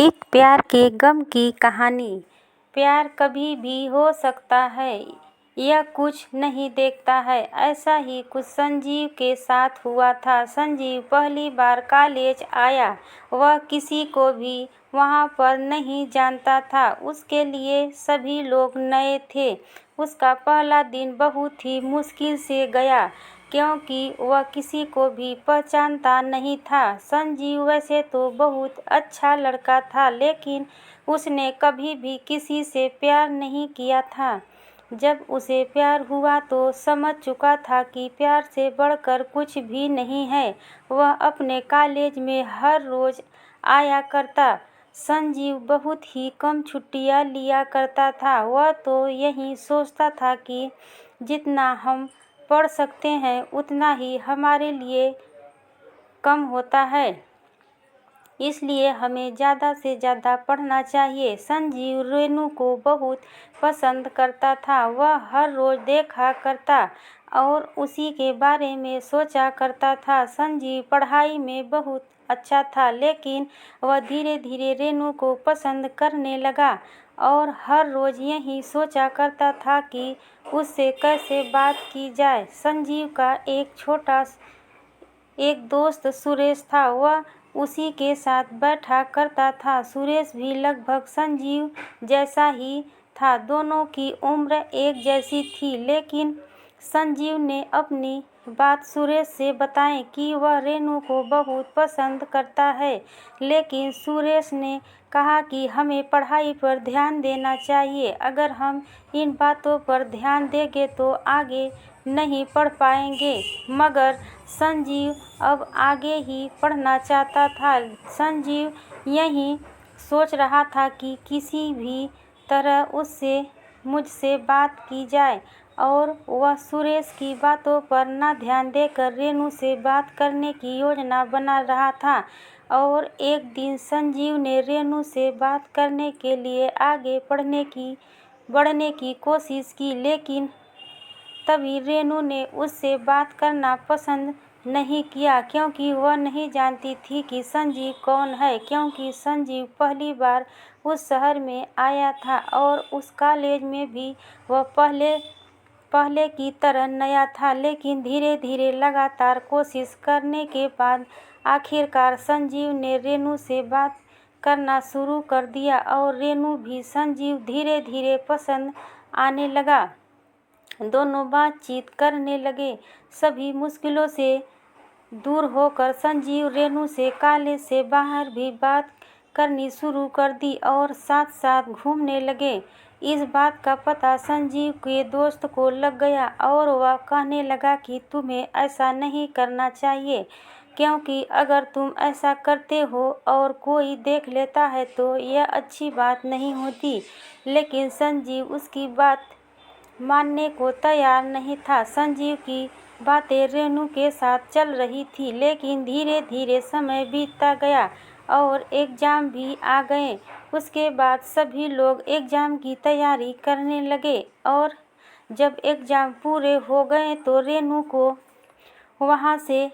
एक प्यार के गम की कहानी। प्यार कभी भी हो सकता है, यह कुछ नहीं देखता है। ऐसा ही कुछ संजीव के साथ हुआ था। संजीव पहली बार कॉलेज आया। वह किसी को भी वहाँ पर नहीं जानता था। उसके लिए सभी लोग नए थे। उसका पहला दिन बहुत ही मुश्किल से गया क्योंकि वह किसी को भी पहचानता नहीं था। संजीव वैसे तो बहुत अच्छा लड़का था, लेकिन उसने कभी भी किसी से प्यार नहीं किया था। जब उसे प्यार हुआ तो समझ चुका था कि प्यार से बढ़कर कुछ भी नहीं है। वह अपने कॉलेज में हर रोज आया करता। संजीव बहुत ही कम छुट्टियां लिया करता था। वह तो यही सोचता था कि जितना हम पढ़ सकते हैं उतना ही हमारे लिए कम होता है, इसलिए हमें ज़्यादा से ज़्यादा पढ़ना चाहिए। संजीव रेनू को बहुत पसंद करता था। वह हर रोज़ देखा करता और उसी के बारे में सोचा करता था। संजीव पढ़ाई में बहुत अच्छा था, लेकिन वह धीरे धीरे रेनू को पसंद करने लगा और हर रोज़ यही सोचा करता था कि उससे कैसे बात की जाए। संजीव का एक दोस्त सुरेश था। वह उसी के साथ बैठा करता था। सुरेश भी लगभग संजीव जैसा ही था। दोनों की उम्र एक जैसी थी, लेकिन संजीव ने अपनी बात सुरेश से बताई कि वह रेनू को बहुत पसंद करता है, लेकिन सुरेश ने कहा कि हमें पढ़ाई पर ध्यान देना चाहिए। अगर हम इन बातों पर ध्यान देंगे तो आगे नहीं पढ़ पाएंगे। मगर संजीव अब आगे ही पढ़ना चाहता था। संजीव यही सोच रहा था कि किसी भी तरह उससे मुझसे बात की जाए और वह सुरेश की बातों पर न ध्यान देकर रेनू से बात करने की योजना बना रहा था। और एक दिन संजीव ने रेनू से बात करने के लिए आगे बढ़ने की कोशिश की, लेकिन तभी रेनू ने उससे बात करना पसंद नहीं किया क्योंकि वह नहीं जानती थी कि संजीव कौन है। क्योंकि संजीव पहली बार उस शहर में आया था और उस कॉलेज में भी वह पहले की तरह नया था, लेकिन धीरे धीरे लगातार कोशिश करने के बाद आखिरकार संजीव ने रेनू से बात करना शुरू कर दिया और रेनू भी संजीव धीरे धीरे पसंद आने लगा। दोनों बातचीत करने लगे। सभी मुश्किलों से दूर होकर संजीव रेनू से कॉलेज से बाहर भी बात करनी शुरू कर दी और साथ साथ घूमने लगे। इस बात का पता संजीव के दोस्त को लग गया और वह कहने लगा कि तुम्हें ऐसा नहीं करना चाहिए, क्योंकि अगर तुम ऐसा करते हो और कोई देख लेता है तो यह अच्छी बात नहीं होती। लेकिन संजीव उसकी बात मानने को तैयार नहीं था। संजीव की बातें रेनू के साथ चल रही थी, लेकिन धीरे धीरे समय बीतता गया और एग्ज़ाम भी आ गए। उसके बाद सभी लोग एग्ज़ाम की तैयारी करने लगे और जब एग्ज़ाम पूरे हो गए तो रेनू को वहाँ से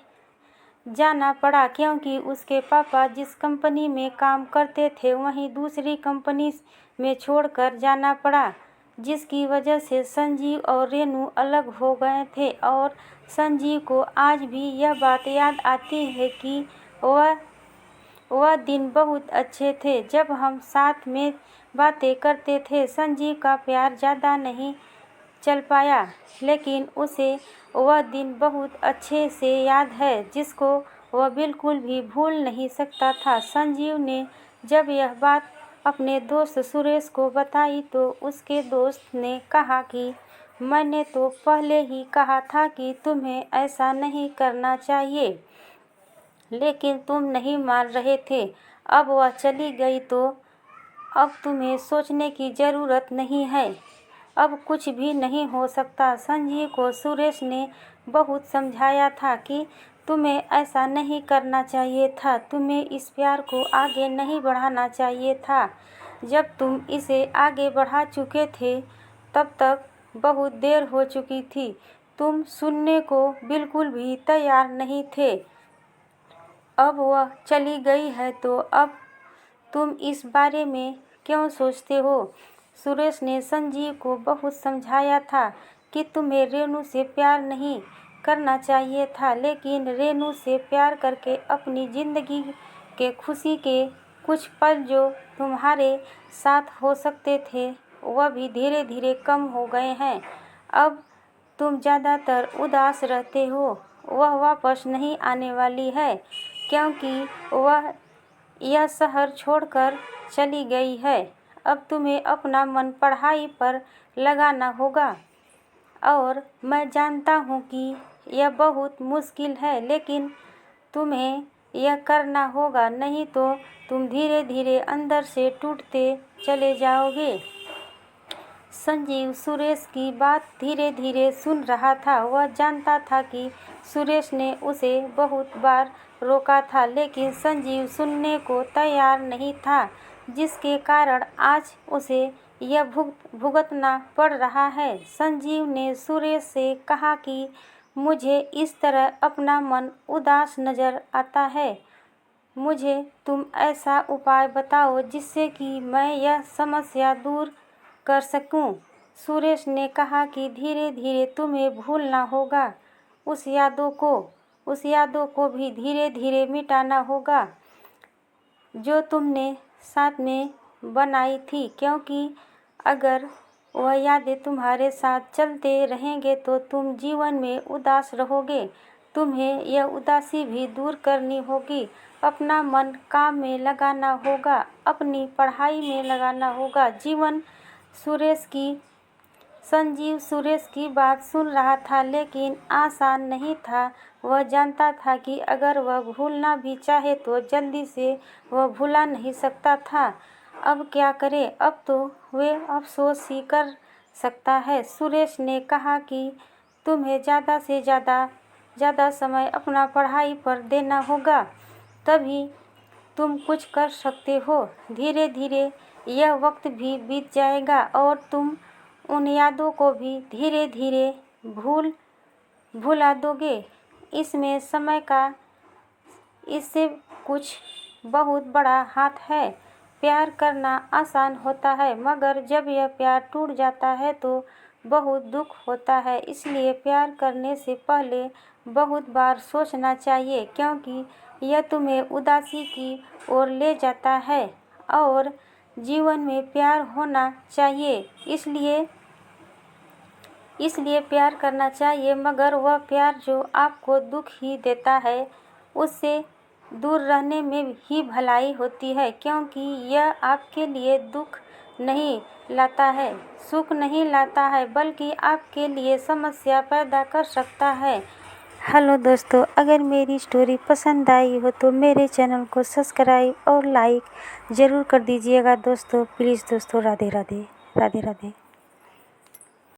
जाना पड़ा, क्योंकि उसके पापा जिस कंपनी में काम करते थे वहीं दूसरी कंपनी में छोड़कर जाना पड़ा, जिसकी वजह से संजीव और रेनू अलग हो गए थे। और संजीव को आज भी यह बात याद आती है कि वह दिन बहुत अच्छे थे जब हम साथ में बातें करते थे। संजीव का प्यार ज़्यादा नहीं चल पाया, लेकिन उसे वह दिन बहुत अच्छे से याद है, जिसको वह बिल्कुल भी भूल नहीं सकता था। संजीव ने जब यह बात अपने दोस्त सुरेश को बताई तो उसके दोस्त ने कहा कि मैंने तो पहले ही कहा था कि तुम्हें ऐसा नहीं करना चाहिए, लेकिन तुम नहीं मान रहे थे। अब वह चली गई तो अब तुम्हें सोचने की ज़रूरत नहीं है। अब कुछ भी नहीं हो सकता। संजीव को सुरेश ने बहुत समझाया था कि तुम्हें ऐसा नहीं करना चाहिए था, तुम्हें इस प्यार को आगे नहीं बढ़ाना चाहिए था। जब तुम इसे आगे बढ़ा चुके थे तब तक बहुत देर हो चुकी थी। तुम सुनने को बिल्कुल भी तैयार नहीं थे। अब वह चली गई है तो अब तुम इस बारे में क्यों सोचते हो? सुरेश ने संजीव को बहुत समझाया था कि तुम्हें रेनू से प्यार नहीं करना चाहिए था, लेकिन रेनू से प्यार करके अपनी ज़िंदगी के खुशी के कुछ पल जो तुम्हारे साथ हो सकते थे वह भी धीरे धीरे कम हो गए हैं। अब तुम ज़्यादातर उदास रहते हो। वह वापस नहीं आने वाली है क्योंकि वह यह शहर छोड़कर चली गई है। अब तुम्हें अपना मन पढ़ाई पर लगाना होगा और मैं जानता हूँ कि यह बहुत मुश्किल है, लेकिन तुम्हें यह करना होगा, नहीं तो तुम धीरे धीरे अंदर से टूटते चले जाओगे। संजीव सुरेश की बात धीरे धीरे सुन रहा था। वह जानता था कि सुरेश ने उसे बहुत बार रोका था, लेकिन संजीव सुनने को तैयार नहीं था, जिसके कारण आज उसे यह भुगतना पड़ रहा है। संजीव ने सुरेश से कहा कि मुझे इस तरह अपना मन उदास नज़र आता है। मुझे तुम ऐसा उपाय बताओ जिससे कि मैं यह समस्या दूर कर सकूं। सुरेश ने कहा कि धीरे धीरे तुम्हें भूलना होगा, उस यादों को भी धीरे धीरे मिटाना होगा जो तुमने साथ में बनाई थी, क्योंकि अगर वह यादें तुम्हारे साथ चलते रहेंगे तो तुम जीवन में उदास रहोगे। तुम्हें यह उदासी भी दूर करनी होगी। अपना मन काम में लगाना होगा, अपनी पढ़ाई में लगाना होगा। संजीव सुरेश की बात सुन रहा था, लेकिन आसान नहीं था। वह जानता था कि अगर वह भूलना भी चाहे तो जल्दी से वह भुला नहीं सकता था। अब क्या करे? अब तो वे अफसोस ही कर सकता है। सुरेश ने कहा कि तुम्हें ज़्यादा से ज़्यादा समय अपना पढ़ाई पर देना होगा, तभी तुम कुछ कर सकते हो। धीरे धीरे यह वक्त भी बीत जाएगा और तुम उन यादों को भी धीरे धीरे भुला दोगे। इसमें समय का इससे कुछ बहुत बड़ा हाथ है। प्यार करना आसान होता है, मगर जब यह प्यार टूट जाता है तो बहुत दुख होता है। इसलिए प्यार करने से पहले बहुत बार सोचना चाहिए, क्योंकि यह तुम्हें उदासी की ओर ले जाता है और जीवन में प्यार होना चाहिए। इसलिए प्यार करना चाहिए, मगर वह प्यार जो आपको दुख ही देता है उससे दूर रहने में ही भलाई होती है, क्योंकि यह आपके लिए दुख नहीं लाता है, सुख नहीं लाता है, बल्कि आपके लिए समस्या पैदा कर सकता है। हेलो दोस्तों, अगर मेरी स्टोरी पसंद आई हो तो मेरे चैनल को सब्सक्राइब और लाइक ज़रूर कर दीजिएगा दोस्तों। प्लीज़ दोस्तों, राधे राधे, राधे राधे।